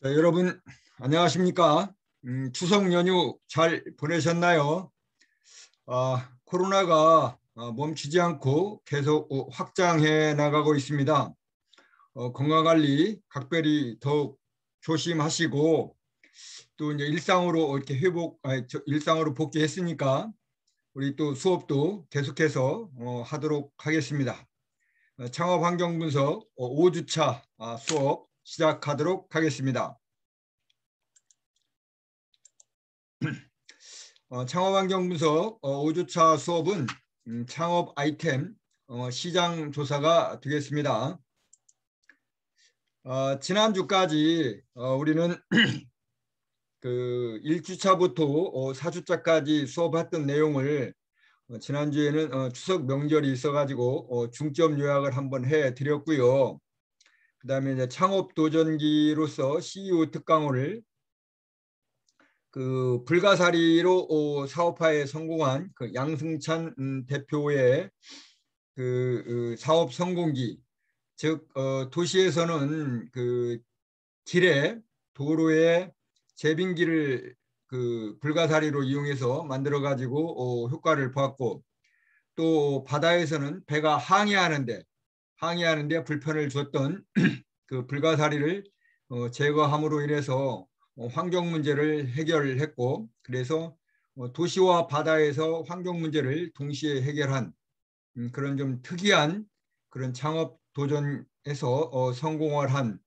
자, 여러분 안녕하십니까? 추석 연휴 잘 보내셨나요? 코로나가 멈추지 않고 계속 확장해 나가고 있습니다. 건강관리 각별히 더욱 조심하시고 또 이제 일상으로 이렇게 일상으로 복귀했으니까 우리 또 수업도 계속해서 하도록 하겠습니다. 창업 환경 분석 5주차 수업 시작하도록 하겠습니다. 창업 환경 분석 5주차 수업은 창업 아이템 시장 조사가 되겠습니다. 지난주까지 우리는 그 1주차부터 4주차까지 수업했던 내용을 지난주에는 추석 명절이 있어가지고 중점 요약을 한번 해드렸고요. 그 다음에 이제 창업 도전기로서 CEO 특강을 그 불가사리로 사업화에 성공한 그 양승찬 대표의 그 사업 성공기, 즉 도시에서는 그 길에 도로에 제빙기를 그 불가사리로 이용해서 만들어 가지고 효과를 보았고, 또 바다에서는 배가 항해하는데 불편을 줬던 그 불가사리를 제거함으로 인해서 환경 문제를 해결했고, 그래서 도시와 바다에서 환경 문제를 동시에 해결한 그런 좀 특이한 그런 창업 도전에서 성공을 한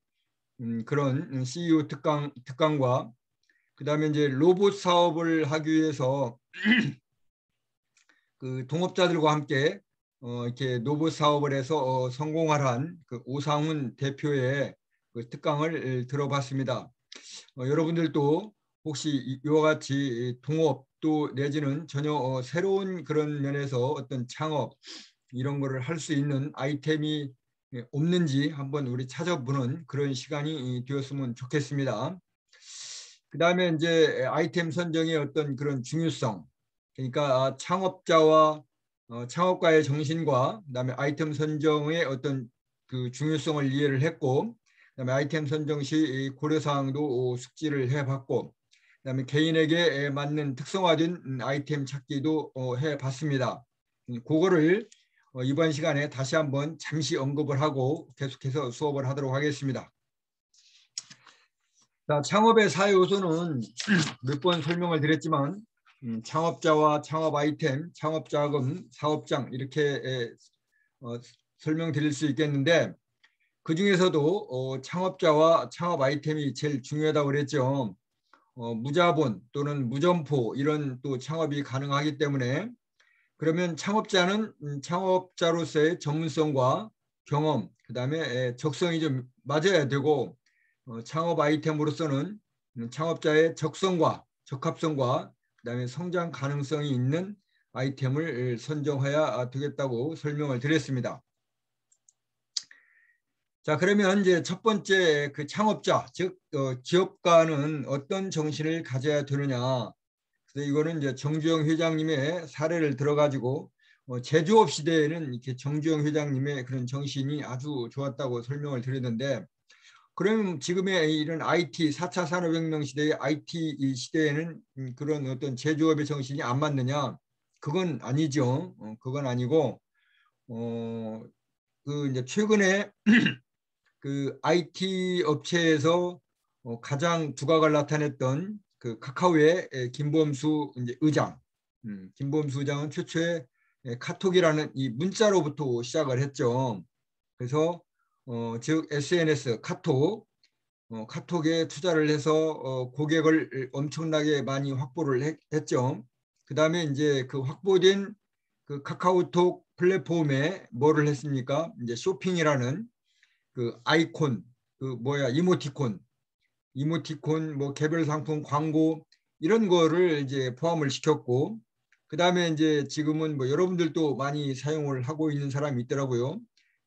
그런 CEO 특강과, 그다음에 이제 로봇 사업을 하기 위해서 그 동업자들과 함께 이렇게 로봇 사업을 해서 성공을 한 그 오상훈 대표의 그 특강을 들어봤습니다. 여러분들도 혹시 이와 같이 동업 또 내지는 전혀 새로운 그런 면에서 어떤 창업 이런 거를 할 수 있는 아이템이 없는지 한번 우리 찾아보는 그런 시간이 되었으면 좋겠습니다. 그 다음에 이제 아이템 선정의 어떤 그런 중요성, 그러니까 창업자와 창업가의 정신과 그다음에 아이템 선정의 어떤 그 중요성을 이해를 했고, 그다음에 아이템 선정 시 고려사항도 숙지를 해봤고, 그다음에 개인에게 맞는 특성화된 아이템 찾기도 해봤습니다. 그거를 이번 시간에 다시 한번 잠시 언급을 하고 계속해서 수업을 하도록 하겠습니다. 자, 창업의 4요소는 몇 번 설명을 드렸지만 창업자와 창업 아이템, 창업 자금, 사업장 이렇게 설명드릴 수 있겠는데, 그 중에서도 창업자와 창업 아이템이 제일 중요하다고 그랬죠. 무자본 또는 무점포 이런 또 창업이 가능하기 때문에, 그러면 창업자는 창업자로서의 전문성과 경험, 그다음에 적성이 좀 맞아야 되고, 창업 아이템으로서는 창업자의 적성과 적합성과 그다음에 성장 가능성이 있는 아이템을 선정해야 되겠다고 설명을 드렸습니다. 자, 그러면 이제 첫 번째 그 창업자, 즉 기업가는 어떤 정신을 가져야 되느냐. 그래서 이거는 이제 정주영 회장님의 사례를 들어가지고 제조업 시대에는 이렇게 정주영 회장님의 그런 정신이 아주 좋았다고 설명을 드렸는데, 그럼 지금의 이런 IT 4차 산업혁명 시대의 IT 시대에는 그런 어떤 제조업의 정신이 안 맞느냐? 그건 아니죠. 그건 아니고 그 이제 최근에 그 IT 업체에서 가장 두각을 나타냈던 그 카카오의 김범수 이제 의장, 김범수 의장은 최초의 카톡이라는 이 문자로부터 시작을 했죠. 그래서 즉 SNS 카톡에 투자를 해서 고객을 엄청나게 많이 확보를 했죠. 그 다음에 이제 그 확보된 그 카카오톡 플랫폼에 뭐를 했습니까? 이제 쇼핑이라는 그 아이콘, 그 뭐야 이모티콘 뭐 개별 상품 광고 이런 거를 이제 포함을 시켰고, 그 다음에 이제 지금은 뭐 여러분들도 많이 사용을 하고 있는 사람이 있더라고요.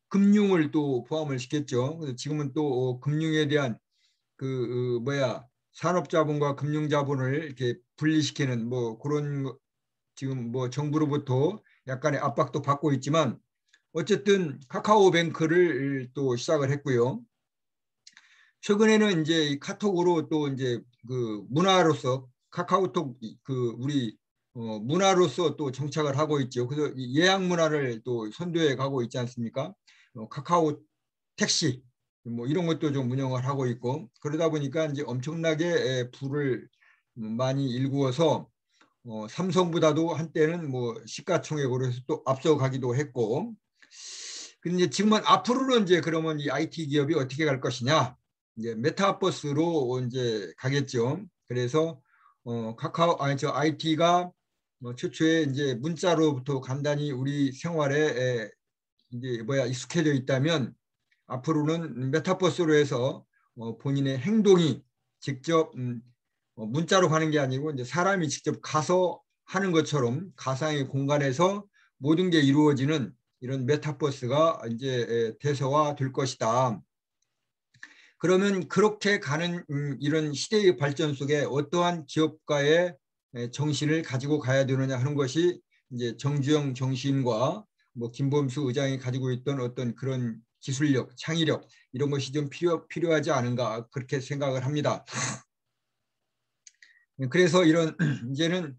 금융을 또 포함을 시켰죠. 그래서 지금은 또 금융에 대한 그 산업자본과 금융자본을 이렇게 분리시키는 뭐 그런 지금 뭐 정부로부터 약간의 압박도 받고 있지만, 어쨌든 카카오뱅크를 또 시작을 했고요. 최근에는 이제 이 카톡으로 또 이제 그 문화로서 카카오톡 그 우리 문화로서 또 정착을 하고 있죠. 그래서 이 예약 문화를 또 선도해 가고 있지 않습니까? 카카오 택시 뭐 이런 것도 좀 운영을 하고 있고 그러다 보니까 이제 엄청나게 부를 많이 일구어서 삼성보다도 한때는 뭐 시가총액으로 해서 또 앞서가기도 했고 근데 이제 지금은 앞으로는 이제 그러면 이 IT 기업이 어떻게 갈 것이냐 이제 메타버스로 이제 가겠죠. 그래서 카카오 아니 저 IT가 최초에 이제 문자로부터 간단히 우리 생활에 이제 뭐야 익숙해져 있다면 앞으로는 메타버스로 해서 본인의 행동이 직접 문자로 가는 게 아니고 이제 사람이 직접 가서 하는 것처럼 가상의 공간에서 모든 게 이루어지는 이런 메타버스가 이제 대세화될 것이다. 그러면 그렇게 가는 이런 시대의 발전 속에 어떠한 기업가의 정신을 가지고 가야 되느냐 하는 것이 이제 정주영 정신과 뭐 김범수 의장이 가지고 있던 어떤 그런 기술력, 창의력 이런 것이 좀 필요하지 않은가 그렇게 생각을 합니다. 그래서 이런 이제는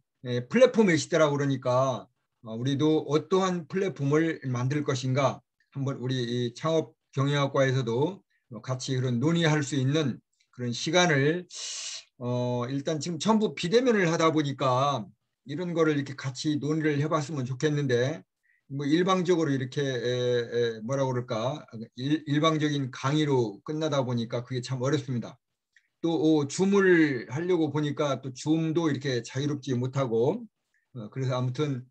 플랫폼의 시대라고 그러니까 우리도 어떠한 플랫폼을 만들 것인가 한번 우리 창업 경영학과에서도 같이 그런 논의할 수 있는 그런 시간을 일단 지금 전부 비대면을 하다 보니까 이런 거를 이렇게 같이 논의를 해봤으면 좋겠는데 뭐 일방적으로 이렇게 뭐라고 그럴까 일방적인 강의로 끝나다 보니까 그게 참 어렵습니다. 또 줌을 하려고 보니까 또 줌도 이렇게 자유롭지 못하고 그래서 아무튼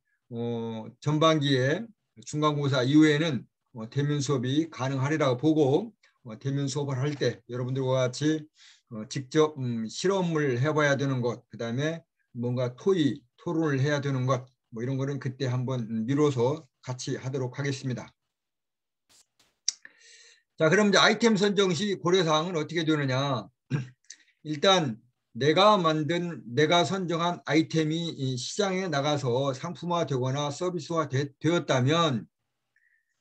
전반기에 중간고사 이후에는 대면 수업이 가능하리라고 보고 대면 수업을 할 때 여러분들과 같이 직접 실험을 해봐야 되는 것, 그 다음에 뭔가 토론을 해야 되는 것, 뭐 이런 거는 그때 한번 미뤄서 같이 하도록 하겠습니다. 자, 그럼 이제 아이템 선정 시 고려사항은 어떻게 되느냐? 일단 내가 선정한 아이템이 시장에 나가서 상품화되거나 서비스화 되었다면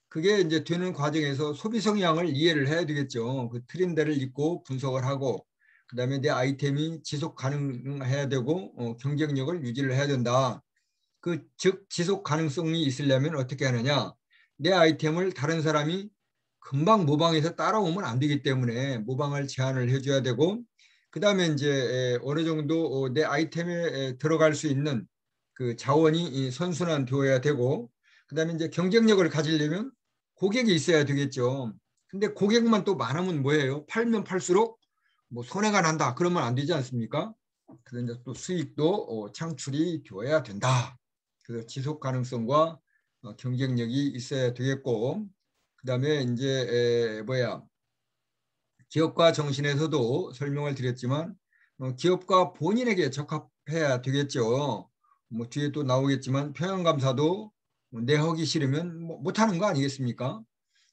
그게 이제 되는 과정에서 소비 성향을 이해를 해야 되겠죠. 그 트렌드를 읽고 분석을 하고 그다음에 내 아이템이 지속 가능해야 되고 경쟁력을 유지를 해야 된다. 즉 지속 가능성이 있으려면 어떻게 하느냐? 내 아이템을 다른 사람이 금방 모방해서 따라오면 안 되기 때문에 모방을 제한을 해줘야 되고 그다음에 이제 어느 정도 내 아이템에 들어갈 수 있는 그 자원이 선순환되어야 되고 그다음에 이제 경쟁력을 가지려면 고객이 있어야 되겠죠. 근데 고객만 또 많으면 뭐예요? 팔면 팔수록 뭐 손해가 난다. 그러면 안 되지 않습니까? 그래서 이제 또 수익도 창출이 되어야 된다. 그래서 지속 가능성과 경쟁력이 있어야 되겠고 그다음에 이제 기업가 정신에서도 설명을 드렸지만 기업가 본인에게 적합해야 되겠죠. 뭐 뒤에 또 나오겠지만 평형감사도 내 하기 싫으면 못하는 거 아니겠습니까?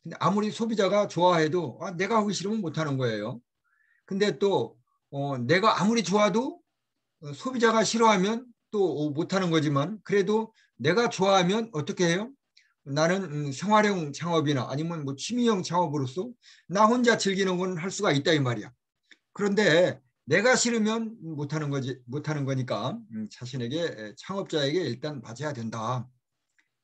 근데 아무리 소비자가 좋아해도 내가 하기 싫으면 못하는 거예요. 근데 또 내가 아무리 좋아도 소비자가 싫어하면 또 못하는 거지만 그래도 내가 좋아하면 어떻게 해요? 나는 생활형 창업이나 아니면 뭐 취미형 창업으로서 나 혼자 즐기는 건 할 수가 있다 이 말이야. 그런데 내가 싫으면 못하는 거니까 자신에게 창업자에게 일단 맞아야 된다.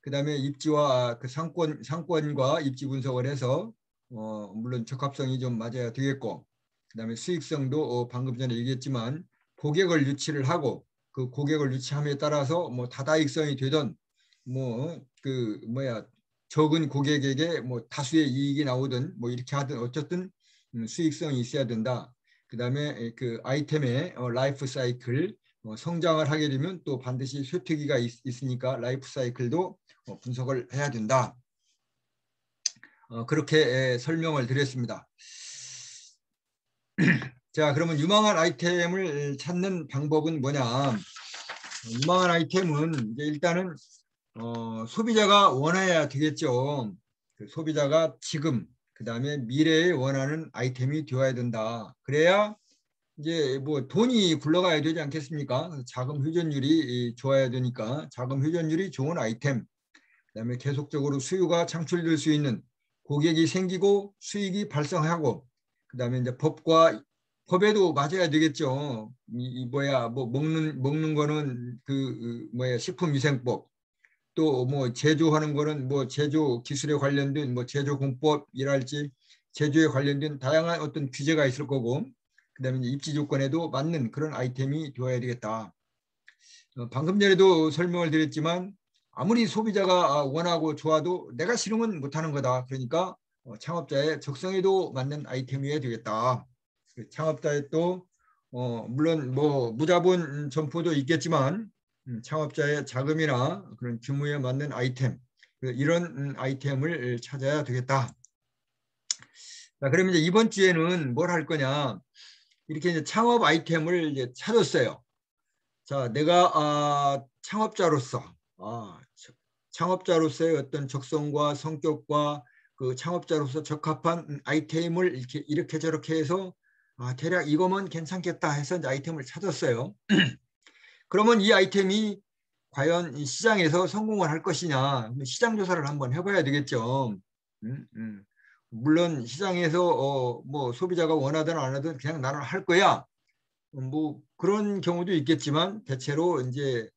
그다음에 입지와 그 상권과 입지 분석을 해서 물론 적합성이 좀 맞아야 되겠고 그다음에 수익성도 방금 전에 얘기했지만 고객을 유치를 하고 그 고객을 유치함에 따라서 뭐 다다익선이 되던 뭐 그 뭐야 적은 고객에게 뭐 다수의 이익이 나오든 뭐 이렇게 하든 어쨌든 수익성이 있어야 된다. 그다음에 그 아이템의 라이프 사이클 성장을 하게 되면 또 반드시 쇠퇴기가 있으니까 라이프 사이클도 분석을 해야 된다. 그렇게 설명을 드렸습니다. 자, 그러면 유망한 아이템을 찾는 방법은 뭐냐? 유망한 아이템은 이제 일단은 소비자가 원해야 되겠죠. 그 소비자가 지금 그다음에 미래에 원하는 아이템이 되어야 된다. 그래야 이제 뭐 돈이 굴러가야 되지 않겠습니까? 자금 회전율이 좋아야 되니까 자금 회전율이 좋은 아이템, 그다음에 계속적으로 수요가 창출될 수 있는 고객이 생기고 수익이 발생하고 그다음에 이제 법에도 맞아야 되겠죠. 뭐 먹는 거는 식품위생법, 또 뭐 제조하는 거는 뭐 제조 기술에 관련된 뭐 제조 공법이랄지 제조에 관련된 다양한 어떤 규제가 있을 거고, 그다음에 이제 입지 조건에도 맞는 그런 아이템이 되어야 되겠다. 방금 전에도 설명을 드렸지만 아무리 소비자가 원하고 좋아도 내가 싫으면 못하는 거다. 그러니까 창업자의 적성에도 맞는 아이템이어야 되겠다. 창업자의 또 물론 뭐 무자본 점포도 있겠지만 창업자의 자금이나 그런 규모에 맞는 아이템, 이런 아이템을 찾아야 되겠다. 자, 그러면 이제 이번 주에는 뭘 할 거냐? 이렇게 이제 창업 아이템을 이제 찾았어요. 자, 내가 창업자로서 창업자로서의 어떤 적성과 성격과 그 창업자로서 적합한 아이템을 이렇게 저렇게 해서 대략 이거면 괜찮겠다 해서 이제 아이템을 찾았어요. 그러면 이 아이템이 과연 이 시장에서 성공을 할 것이냐, 시장 조사를 한번 해봐야 되겠죠. 물론 시장에서 뭐 소비자가 원하든 안 하든 그냥 나는 할 거야, 뭐 그런 경우도 있겠지만 대체로 이제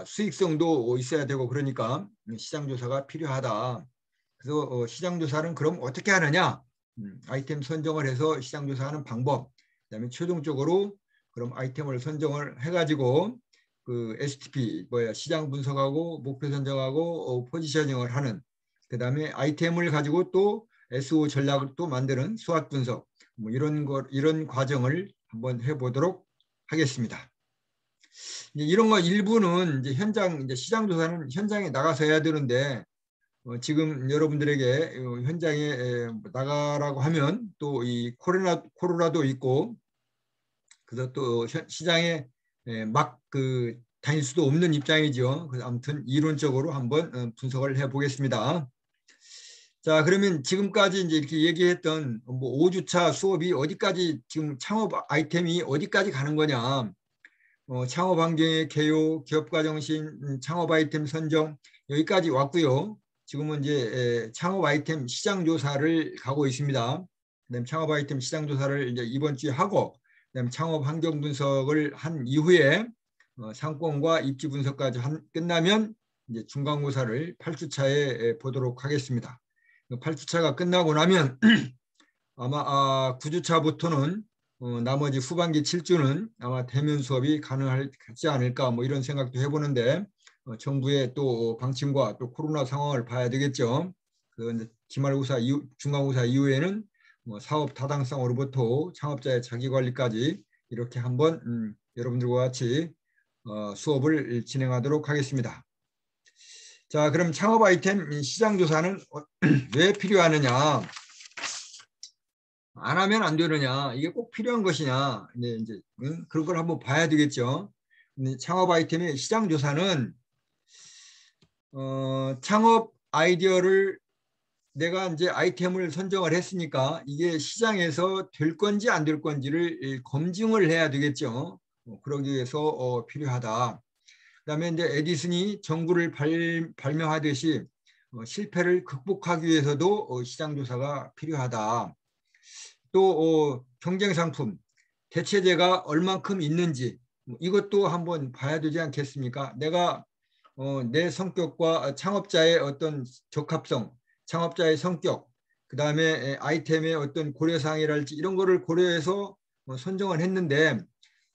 수익성도 있어야 되고 그러니까 시장 조사가 필요하다. 그래서 시장 조사는 그럼 어떻게 하느냐? 아이템 선정을 해서 시장 조사하는 방법, 그다음에 최종적으로 그럼 아이템을 선정을 해가지고 그 STP 시장 분석하고 목표 선정하고 포지셔닝을 하는, 그다음에 아이템을 가지고 또 SO 전략을 또 만드는 수학 분석, 뭐 이런 과정을 한번 해보도록 하겠습니다. 이런 거 일부는 이제 이제 시장 조사는 현장에 나가서 해야 되는데 지금 여러분들에게 현장에 나가라고 하면 또 이 코로나도 있고, 그래서 또 시장에 막 다닐 수도 없는 입장이죠. 그래서 아무튼 이론적으로 한번 분석을 해보겠습니다. 자, 그러면 지금까지 이제 이렇게 얘기했던 뭐 5주차 수업이 어디까지, 지금 창업 아이템이 어디까지 가는 거냐? 창업 환경의 개요, 기업가 정신, 창업 아이템 선정, 여기까지 왔고요. 지금은 이제 창업 아이템 시장 조사를 가고 있습니다. 그다음 창업 아이템 시장 조사를 이제 이번 주에 하고, 그다음 창업 환경 분석을 한 이후에 상권과 입지 분석까지 끝나면 이제 중간고사를 8주차에 보도록 하겠습니다. 8주차가 끝나고 나면 아마 9주차부터는 나머지 후반기 7주는 아마 대면 수업이 가능하지 않을까, 뭐 이런 생각도 해보는데 정부의 또 방침과 또 코로나 상황을 봐야 되겠죠. 기말고사 중간고사 이후에는 사업 타당성으로부터 창업자의 자기관리까지 이렇게 한번 여러분들과 같이 수업을 진행하도록 하겠습니다. 자, 그럼 창업 아이템 시장 조사는 왜 필요하느냐? 안 하면 안 되느냐? 이게 꼭 필요한 것이냐? 이제 그런 걸 한번 봐야 되겠죠. 창업 아이템의 시장 조사는 창업 아이디어를 내가 이제 아이템을 선정을 했으니까 이게 시장에서 될 건지 안 될 건지를 검증을 해야 되겠죠. 그러기 위해서 필요하다. 그다음에 이제 에디슨이 전구를 발명하듯이 실패를 극복하기 위해서도 시장 조사가 필요하다. 또 경쟁 상품, 대체제가 얼만큼 있는지 이것도 한번 봐야 되지 않겠습니까? 내가 내 성격과 창업자의 어떤 적합성, 창업자의 성격, 그다음에 아이템의 어떤 고려사항이랄지 이런 거를 고려해서 선정을 했는데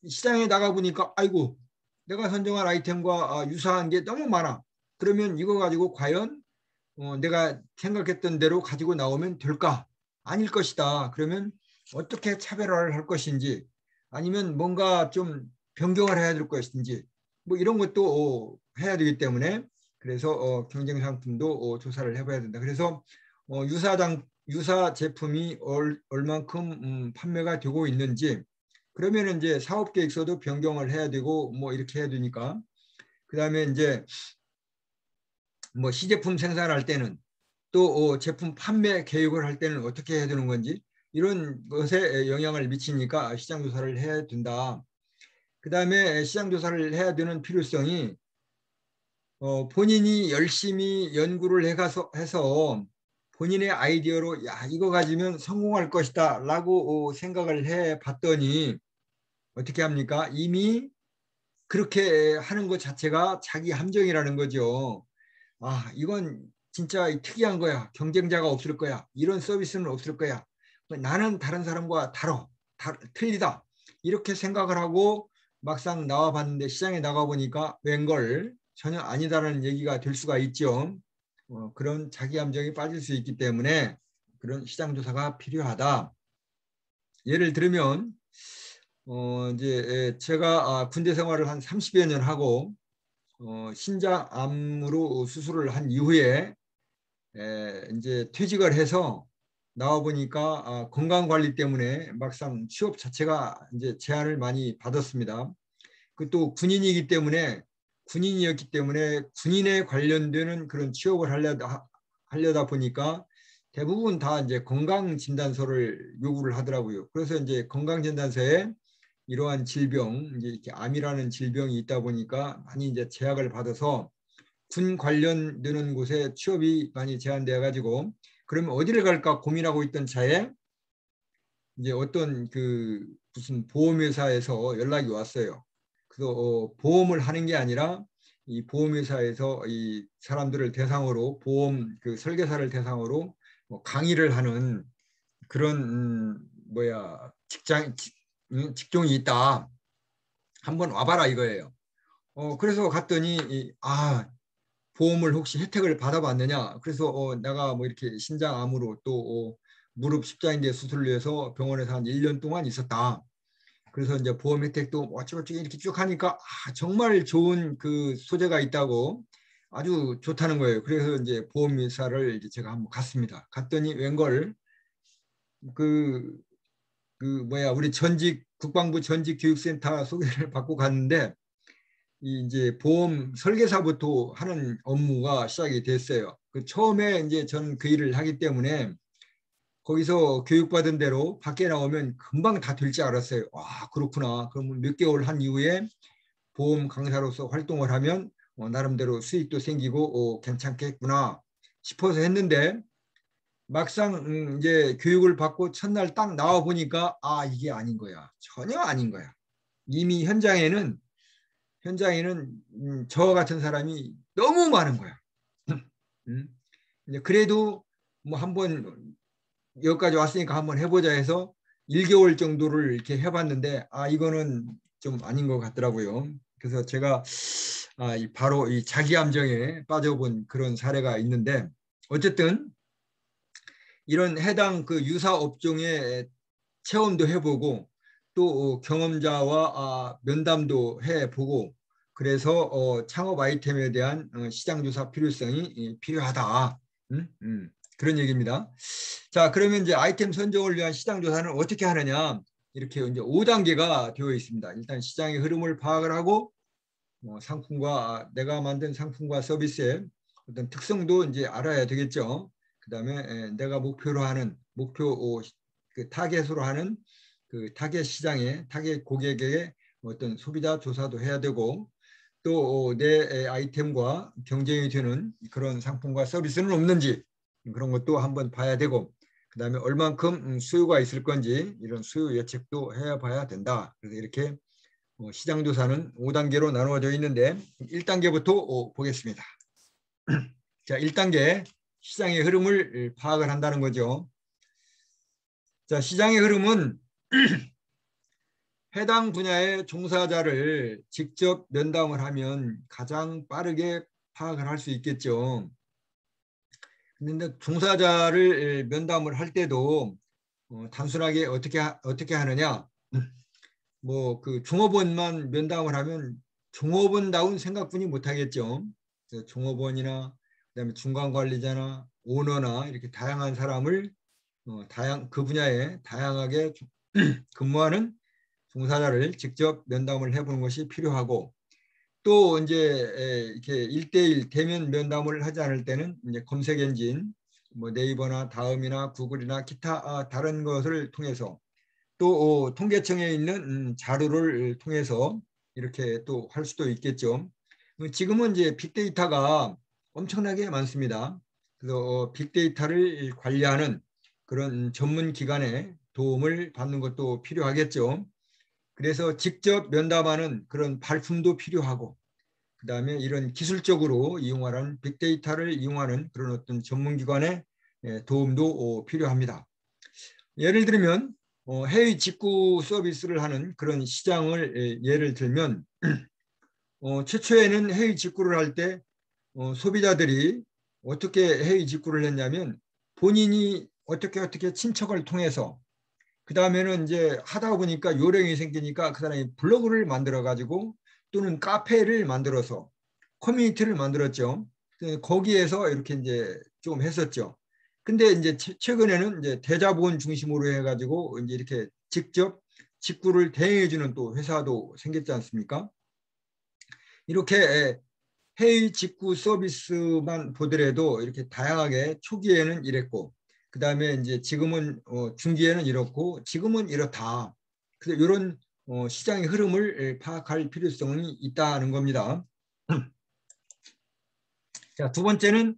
시장에 나가 보니까 아이고, 내가 선정한 아이템과 유사한 게 너무 많아. 그러면 이거 가지고 과연 내가 생각했던 대로 가지고 나오면 될까? 아닐 것이다. 그러면 어떻게 차별화를 할 것인지, 아니면 뭔가 좀 변경을 해야 될 것인지, 뭐 이런 것도 해야 되기 때문에, 그래서 경쟁 상품도 조사를 해봐야 된다. 그래서 유사 제품이 얼만큼 판매가 되고 있는지, 그러면 이제 사업 계획서도 변경을 해야 되고 뭐 이렇게 해야 되니까. 그다음에 이제 뭐 시제품 생산할 때는 또 제품 판매 계획을 할 때는 어떻게 해야 되는 건지, 이런 것에 영향을 미치니까 시장 조사를 해야 된다. 그다음에 시장 조사를 해야 되는 필요성이 본인이 열심히 연구를 해서 본인의 아이디어로 야 이거 가지면 성공할 것이다 라고 생각을 해 봤더니 어떻게 합니까? 이미 그렇게 하는 것 자체가 자기 함정이라는 거죠. 아 이건 진짜 특이한 거야. 경쟁자가 없을 거야. 이런 서비스는 없을 거야. 나는 다른 사람과 틀리다. 이렇게 생각을 하고 막상 나와 봤는데 시장에 나가 보니까 웬걸 전혀 아니다라는 얘기가 될 수가 있죠. 그런 자기 함정에 빠질 수 있기 때문에 그런 시장 조사가 필요하다. 예를 들면 이제 제가 군대 생활을 한 30여 년 하고 신장암으로 수술을 한 이후에 이제 퇴직을 해서 나와 보니까 건강 관리 때문에 막상 취업 자체가 이제 제한을 많이 받았습니다. 그 또 군인이었기 때문에 군인에 관련되는 그런 취업을 하려다 보니까 대부분 다 이제 건강 진단서를 요구를 하더라고요. 그래서 이제 건강 진단서에 이러한 질병, 이제 이렇게 암이라는 질병이 있다 보니까 많이 이제 제약을 받아서 군 관련되는 곳에 취업이 많이 제한되어 가지고 그러면 어디를 갈까 고민하고 있던 차에 이제 어떤 그 무슨 보험회사에서 연락이 왔어요. 그래서 보험을 하는 게 아니라 이 보험회사에서 이 사람들을 대상으로 보험 그 설계사를 대상으로 뭐 강의를 하는 그런 직종이 있다. 한번 와봐라 이거예요. 그래서 갔더니 보험을 혹시 혜택을 받아봤느냐? 그래서 내가 뭐 이렇게 신장암으로 또 무릎 십자인대 수술을 위해서 병원에서 한 1년 동안 있었다. 그래서 이제 보험 혜택도 어쩌고저쩌고 이렇게 쭉 하니까 정말 좋은 그 소재가 있다고 아주 좋다는 거예요. 그래서 이제 보험회사를 이제 제가 한번 갔습니다. 갔더니 웬걸 그, 우리 국방부 전직 교육센터 소개를 받고 갔는데 이제 보험 설계사부터 하는 업무가 시작이 됐어요. 그 처음에 이제 저는 그 일을 하기 때문에 거기서 교육받은 대로 밖에 나오면 금방 다 될 줄 알았어요. 와, 그렇구나. 그러면 몇 개월 한 이후에 보험 강사로서 활동을 하면 나름대로 수익도 생기고 괜찮겠구나 싶어서 했는데 막상 이제 교육을 받고 첫날 딱 나와 보니까 이게 아닌 거야. 전혀 아닌 거야. 이미 현장에는 저와 같은 사람이 너무 많은 거야. 음. 그래도 뭐 한번 여기까지 왔으니까 한번 해보자 해서 1개월 정도를 이렇게 해봤는데 이거는 좀 아닌 것 같더라고요. 그래서 제가 바로 이 자기 함정에 빠져본 그런 사례가 있는데 어쨌든 이런 해당 그 유사 업종의 체험도 해보고 또 경험자와 면담도 해보고 그래서 창업 아이템에 대한 시장 조사 필요성이 필요하다. 그런 얘기입니다. 자, 그러면 이제 아이템 선정을 위한 시장 조사는 어떻게 하느냐? 이렇게 이제 5단계가 되어 있습니다. 일단 시장의 흐름을 파악을 하고 내가 만든 상품과 서비스의 어떤 특성도 이제 알아야 되겠죠. 그다음에 내가 그 타겟으로 하는 그 타겟 시장의 타겟 고객의 어떤 소비자 조사도 해야 되고 또 내 아이템과 경쟁이 되는 그런 상품과 서비스는 없는지 그런 것도 한번 봐야 되고 그다음에 얼만큼 수요가 있을 건지 이런 수요 예측도 해 봐야 된다. 그래서 이렇게 시장 조사는 5단계로 나누어져 있는데 1단계부터 보겠습니다. 자, 1단계 시장의 흐름을 파악을 한다는 거죠. 자, 시장의 흐름은 해당 분야의 종사자를 직접 면담을 하면 가장 빠르게 파악을 할 수 있겠죠. 그런데 종사자를 면담을 할 때도 단순하게 어떻게 하느냐? 뭐 그 종업원만 면담을 하면 종업원다운 생각뿐이 못하겠죠. 종업원이나 그다음에 중간 관리자나 오너나 이렇게 다양한 사람을 그 분야에 다양하게 근무하는 종사자를 직접 면담을 해보는 것이 필요하고 또 이제 이렇게 1대1 대면 면담을 하지 않을 때는 이제 검색 엔진 뭐 네이버나 다음이나 구글이나 기타 다른 것을 통해서 또 통계청에 있는 자료를 통해서 이렇게 또 할 수도 있겠죠. 지금은 이제 빅데이터가 엄청나게 많습니다. 그래서 빅데이터를 관리하는 그런 전문 기관의 도움을 받는 것도 필요하겠죠. 그래서 직접 면담하는 그런 발품도 필요하고, 그다음에 이런 기술적으로 이용하는 빅데이터를 이용하는 그런 어떤 전문기관의 도움도 필요합니다. 예를 들면 해외 직구 서비스를 하는 그런 시장을 예를 들면 최초에는 해외 직구를 할 때 소비자들이 어떻게 해외 직구를 했냐면 본인이 어떻게 친척을 통해서 그 다음에는 이제 하다 보니까 요령이 생기니까 그 사람이 블로그를 만들어 가지고 또는 카페를 만들어서 커뮤니티를 만들었죠. 거기에서 이렇게 이제 좀 했었죠. 근데 이제 최근에는 이제 대자본 중심으로 해가지고 이제 이렇게 직접 직구를 대행해주는 또 회사도 생겼지 않습니까? 이렇게 해외 직구 서비스만 보더라도 이렇게 다양하게 초기에는 이랬고, 그 다음에 이제 지금은 중기에는 이렇고, 지금은 이렇다. 그래서 이런 시장의 흐름을 파악할 필요성이 있다는 겁니다. 자, 두 번째는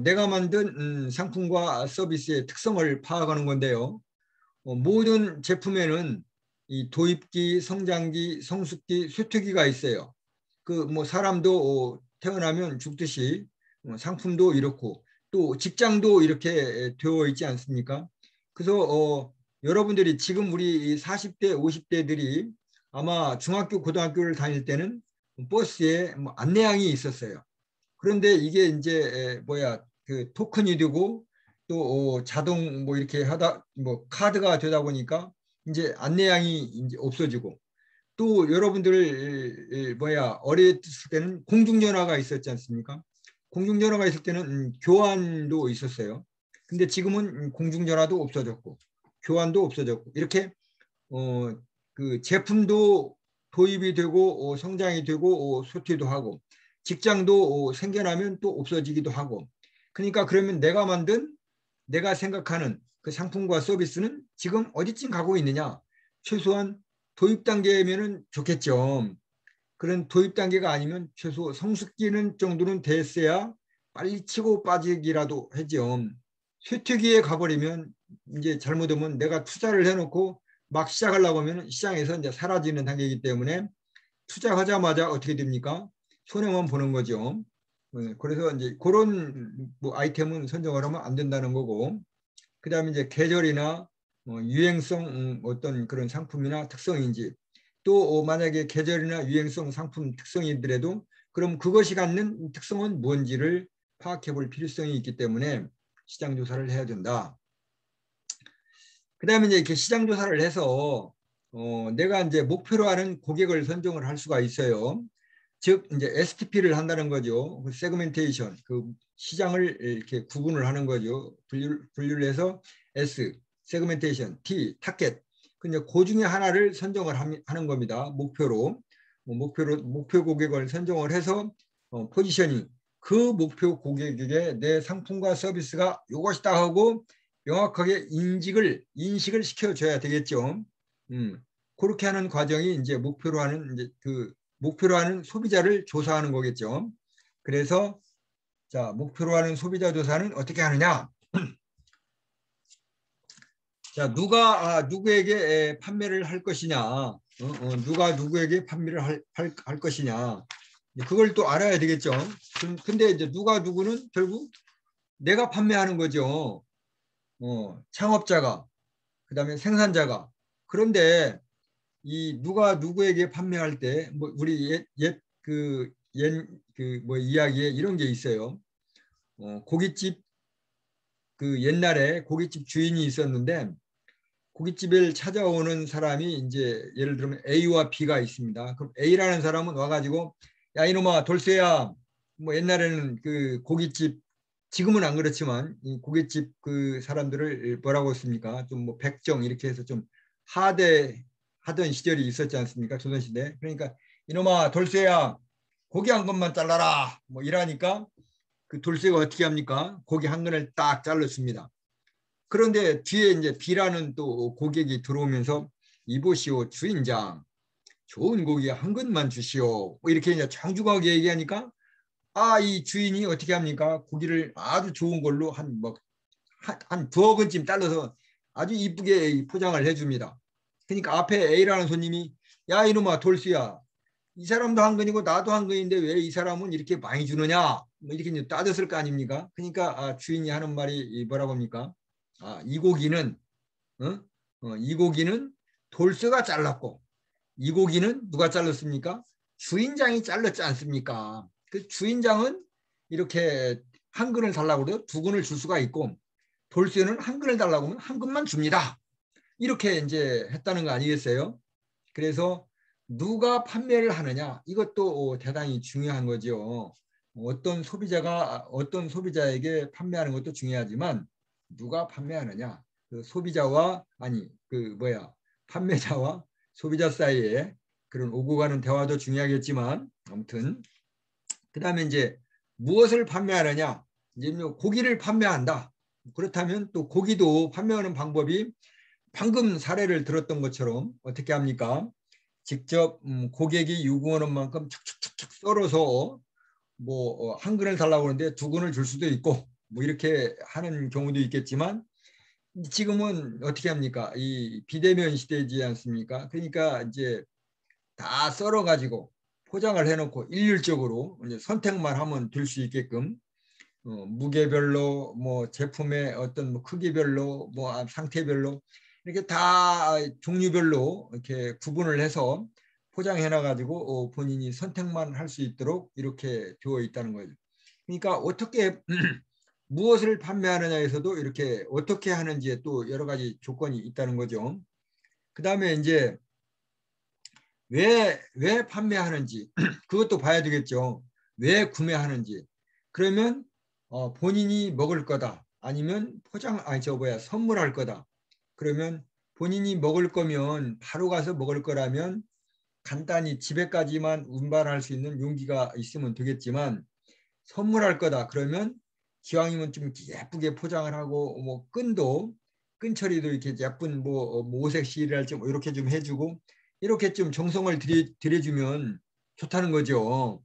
내가 만든 상품과 서비스의 특성을 파악하는 건데요. 모든 제품에는 이 도입기, 성장기, 성숙기, 쇠퇴기가 있어요. 그 뭐 사람도 태어나면 죽듯이 상품도 이렇고 또 직장도 이렇게 되어 있지 않습니까? 그래서 여러분들이 지금 우리 40대, 50대들이 아마 중학교, 고등학교를 다닐 때는 버스에 뭐 안내양이 있었어요. 그런데 이게 이제 뭐야 그 토큰이 되고 또 자동 뭐 이렇게 하다 뭐 카드가 되다 보니까 이제 안내양이 이제 없어지고 또 여러분들 뭐야 어렸을 때는 공중전화가 있었지 않습니까? 공중전화가 있을 때는 교환도 있었어요. 근데 지금은 공중전화도 없어졌고 교환도 없어졌고 이렇게 어, 그 제품도 도입이 되고 성장이 되고 쇠퇴도 하고 직장도 생겨나면 또 없어지기도 하고 그러니까 그러면 내가 생각하는 그 상품과 서비스는 지금 어디쯤 가고 있느냐 최소한 도입 단계면은 좋겠죠. 그런 도입 단계가 아니면 최소 성숙기는 정도는 됐어야 빨리 치고 빠지기라도 하죠. 쇠퇴기에 가버리면 이제 잘못하면 내가 투자를 해놓고 막 시작하려고 하면 시장에서 이제 사라지는 단계이기 때문에 투자하자마자 어떻게 됩니까? 손해만 보는 거죠. 그래서 이제 그런 뭐 아이템은 선정을 하면 안 된다는 거고, 그 다음에 이제 계절이나 유행성 어떤 그런 상품이나 특성인지 또 만약에 계절이나 유행성 상품 특성이더라도 그럼 그것이 갖는 특성은 뭔지를 파악해 볼 필요성이 있기 때문에 시장 조사를 해야 된다. 그 다음에 이제 이렇게 시장 조사를 해서 내가 이제 목표로 하는 고객을 선정을 할 수가 있어요. 즉 이제 STP를 한다는 거죠. 그 세그멘테이션, 그 시장을 이렇게 구분을 하는 거죠. 분류를 해서 S, 세그멘테이션, T, 타겟. 근데 그 중에 하나를 선정을 하는 겁니다. 목표 고객을 선정을 해서 포지셔닝, 그 목표 고객에게 내 상품과 서비스가 이것이다 하고 명확하게 인식을 시켜줘야 되겠죠. 그렇게 하는 과정이 이제 목표로 하는 소비자를 조사하는 거겠죠. 그래서 자, 목표로 하는 소비자 조사는 어떻게 하느냐? 자, 누가 누구에게 판매를 할 것이냐? 누가 누구에게 판매를 할 것이냐? 그걸 또 알아야 되겠죠. 근데 이제 누가 누구는 결국 내가 판매하는 거죠. 창업자가, 그다음에 생산자가. 그런데 이 누가 누구에게 판매할 때 뭐 우리 옛 이야기에 이런 게 있어요. 고깃집 그 옛날에 고깃집 주인이 있었는데 고깃집을 찾아오는 사람이 이제 예를 들면 A와 B가 있습니다. 그럼 A라는 사람은 와가지고 야 이놈아 돌쇠야 뭐 옛날에는 그 고깃집 지금은 안 그렇지만 이 고깃집 그 사람들을 뭐라고 했습니까? 좀 뭐 백정 이렇게 해서 좀 하대 하던 시절이 있었지 않습니까? 조선시대. 그러니까 이놈아 돌쇠야 고기 한 것만 잘라라 뭐 이러니까 그 돌쇠가 어떻게 합니까? 고기 한 근을 딱 잘랐습니다. 그런데 뒤에 이제 B라는 또 고객이 들어오면서 이보시오 주인장 좋은 고기 한 근만 주시오 뭐 이렇게 이제 장중하게 얘기하니까 이 주인이 어떻게 합니까? 고기를 아주 좋은 걸로 한 두어 번쯤 잘라서 아주 이쁘게 포장을 해줍니다. 그러니까 앞에 A라는 손님이 야 이놈아 돌수야, 이 사람도 한 건이고 나도 한 건인데 왜 이 사람은 이렇게 많이 주느냐, 뭐 이렇게 이제 따졌을 거 아닙니까? 그러니까 주인이 하는 말이 뭐라고 합니까? 이 고기는 이 고기는 돌쇠가 잘랐고 이 고기는 누가 잘랐습니까? 주인장이 잘랐지 않습니까? 그 주인장은 이렇게 한 근을 달라고 그래도 두 근을 줄 수가 있고 돌쇠는 한 근을 달라고 하면 한 근만 줍니다. 이렇게 이제 했다는 거 아니겠어요? 그래서 누가 판매를 하느냐, 이것도 대단히 중요한 거죠. 어떤 소비자가 어떤 소비자에게 판매하는 것도 중요하지만 누가 판매하느냐, 그 소비자와 판매자와 소비자 사이에 그런 오고 가는 대화도 중요하겠지만, 아무튼 그다음에 이제 무엇을 판매하느냐, 이제 고기를 판매한다. 그렇다면 또 고기도 판매하는 방법이 방금 사례를 들었던 것처럼 어떻게 합니까? 직접 고객이 요구하는 만큼 척척척척 썰어서 뭐 한 근을 달라고 하는데 두 근을 줄 수도 있고 뭐 이렇게 하는 경우도 있겠지만, 지금은 어떻게 합니까? 이 비대면 시대지 않습니까? 그러니까 이제 다 썰어 가지고 포장을 해놓고 일률적으로 이제 선택만 하면 될 수 있게끔 무게별로 뭐 제품의 어떤 뭐 크기별로 뭐 상태별로 이렇게 다 종류별로 이렇게 구분을 해서 포장해 놔 가지고 본인이 선택만 할 수 있도록 이렇게 되어 있다는 거죠. 그러니까 어떻게 무엇을 판매하느냐에서도 이렇게 어떻게 하는지에 또 여러 가지 조건이 있다는 거죠. 그다음에 이제 왜 판매하는지 그것도 봐야 되겠죠. 왜 구매하는지. 그러면 본인이 먹을 거다. 아니면 선물할 거다. 그러면 본인이 먹을 거면 바로 가서 먹을 거라면 간단히 집에까지만 운반할 수 있는 용기가 있으면 되겠지만, 선물할 거다. 그러면 기왕이면 좀 예쁘게 포장을 하고 뭐 끈 처리도 이렇게 예쁜 뭐 오색 실이랄지 뭐 이렇게 좀 해주고 이렇게 좀 정성을 들여주면 좋다는 거죠.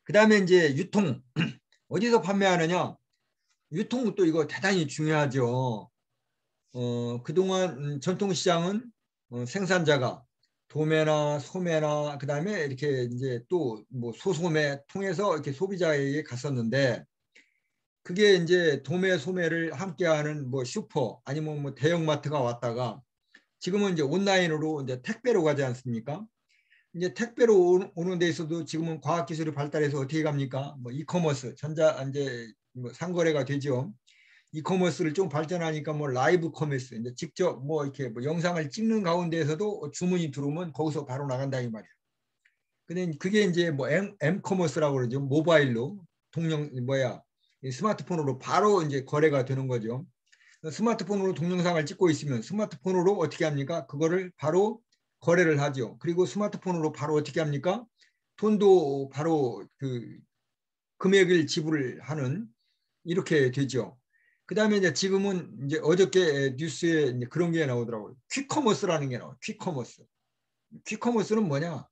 그다음에 이제 유통 어디서 판매하느냐? 유통도 이거 대단히 중요하죠. 그동안 전통시장은 생산자가 도매나 소매나 그다음에 이렇게 이제 또 뭐 소소매 통해서 이렇게 소비자에게 갔었는데, 그게 이제 도매 소매를 함께하는 뭐 슈퍼 아니면 뭐 대형마트가 왔다가 지금은 이제 온라인으로 이제 택배로 가지 않습니까? 이제 택배로 오는 데 있어도 지금은 과학기술이 발달해서 어떻게 갑니까? 뭐 이커머스, 전자 이제 뭐 상거래가 되죠. 이커머스를 좀 발전하니까 뭐 라이브 커머스, 이제 직접 뭐 이렇게 뭐 영상을 찍는 가운데에서도 주문이 들어오면 거기서 바로 나간다 이 말이에요. 근데 그게 이제 뭐 M커머스라고 그러죠. 모바일로 스마트폰으로 바로 이제 거래가 되는 거죠. 스마트폰으로 동영상을 찍고 있으면 스마트폰으로 어떻게 합니까? 그거를 바로 거래를 하죠. 그리고 스마트폰으로 바로 어떻게 합니까? 돈도 바로 그 금액을 지불을 하는 이렇게 되죠. 그다음에 이제 지금은 이제 어저께 뉴스에 이제 그런 게 나오더라고요. 퀵커머스라는 게 나와요. 퀵커머스. 퀵커머스는 뭐냐?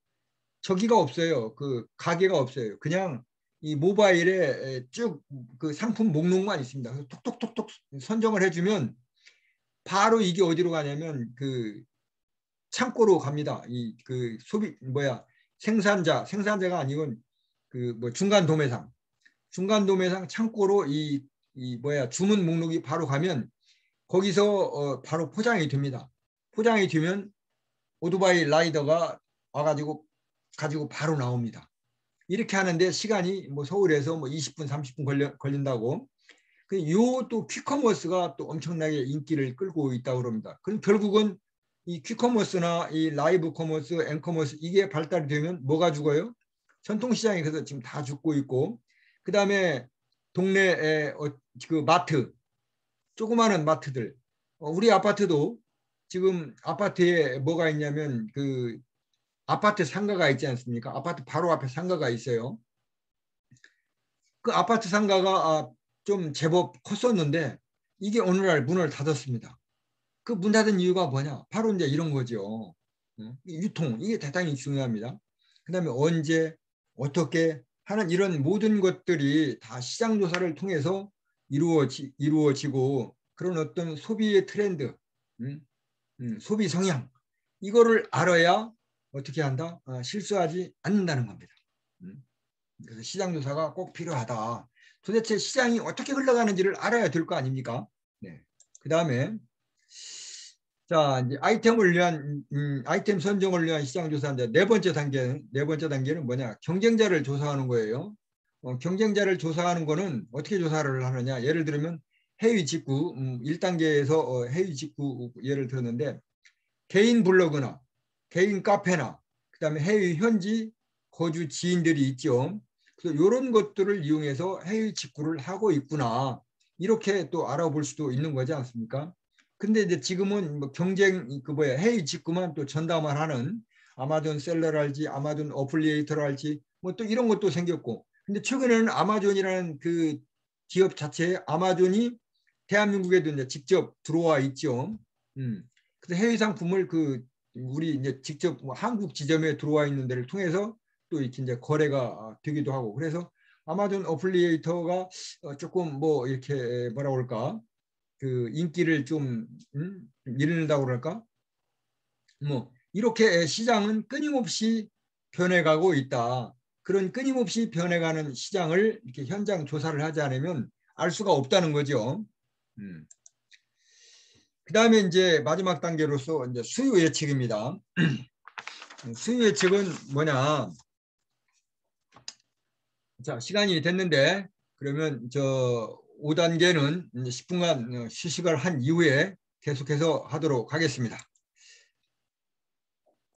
저기가 없어요. 그 가게가 없어요. 그냥 이 모바일에 쭉 그 상품 목록만 있습니다. 그래서 톡톡톡톡 선정을 해주면 바로 이게 어디로 가냐면 그 창고로 갑니다. 이 그 생산자가 아니고 그 뭐 중간 도매상 창고로 주문 목록이 바로 가면 거기서 바로 포장이 됩니다. 포장이 되면 오토바이 라이더가 와가지고 가지고 바로 나옵니다. 이렇게 하는데 시간이 뭐 서울에서 뭐 20분, 30분 걸린다고. 요 또 퀵커머스가 또 엄청나게 인기를 끌고 있다고 그럽니다. 그럼 결국은 이 퀵커머스나 이 라이브 커머스, 엠커머스 이게 발달이 되면 뭐가 죽어요? 전통시장이 그래서 지금 다 죽고 있고, 그 다음에 동네에 그 마트, 조그마한 마트들, 우리 아파트도 지금 아파트에 뭐가 있냐면 그 아파트 상가가 있지 않습니까? 아파트 바로 앞에 상가가 있어요. 그 아파트 상가가 좀 제법 컸었는데 이게 어느 날 문을 닫았습니다. 그 문 닫은 이유가 뭐냐? 바로 이제 이런 거죠. 유통, 이게 대단히 중요합니다. 그다음에 언제 어떻게 하는 이런 모든 것들이 다 시장 조사를 통해서 이루어지고 그런 어떤 소비의 트렌드, 소비 성향 이거를 알아야 어떻게 한다? 실수하지 않는다는 겁니다. 그래서 시장 조사가 꼭 필요하다. 도대체 시장이 어떻게 흘러가는지를 알아야 될 거 아닙니까? 네. 그 다음에 자 이제 아이템 선정을 위한 시장 조사인데 네 번째 단계는 뭐냐? 경쟁자를 조사하는 거예요. 경쟁자를 조사하는 거는 어떻게 조사를 하느냐? 예를 들면 해외 직구 1단계에서 해외 직구 예를 들었는데 개인 블로그나 개인 카페나 그다음에 해외 현지 거주 지인들이 있죠. 그래서 이런 것들을 이용해서 해외 직구를 하고 있구나. 이렇게 또 알아볼 수도 있는 거지 않습니까? 근데 이제 지금은 뭐 해외 직구만 또 전담을 하는 아마존 셀러랄지 아마존 어플리에이터랄지 뭐 또 이런 것도 생겼고. 근데 최근에는 아마존이라는 그 기업 자체에 아마존이 대한민국에도 이제 직접 들어와 있죠. 그래서 해외 상품을 우리 이제 직접 한국 지점에 들어와 있는 데를 통해서 또 이렇게 이제 거래가 되기도 하고 그래서 아마존 어플리에이터가 조금 뭐 이렇게 뭐라 그럴까 그 인기를 좀 잃는다고 그럴까 뭐 이렇게 시장은 끊임없이 변해가고 있다. 그런 끊임없이 변해가는 시장을 이렇게 현장 조사를 하지 않으면 알 수가 없다는 거죠. 그 다음에 이제 마지막 단계로서 이제 수요 예측입니다. 수요 예측은 뭐냐? 자, 시간이 됐는데 그러면 저 5단계는 10분간 휴식을 한 이후에 계속해서 하도록 하겠습니다.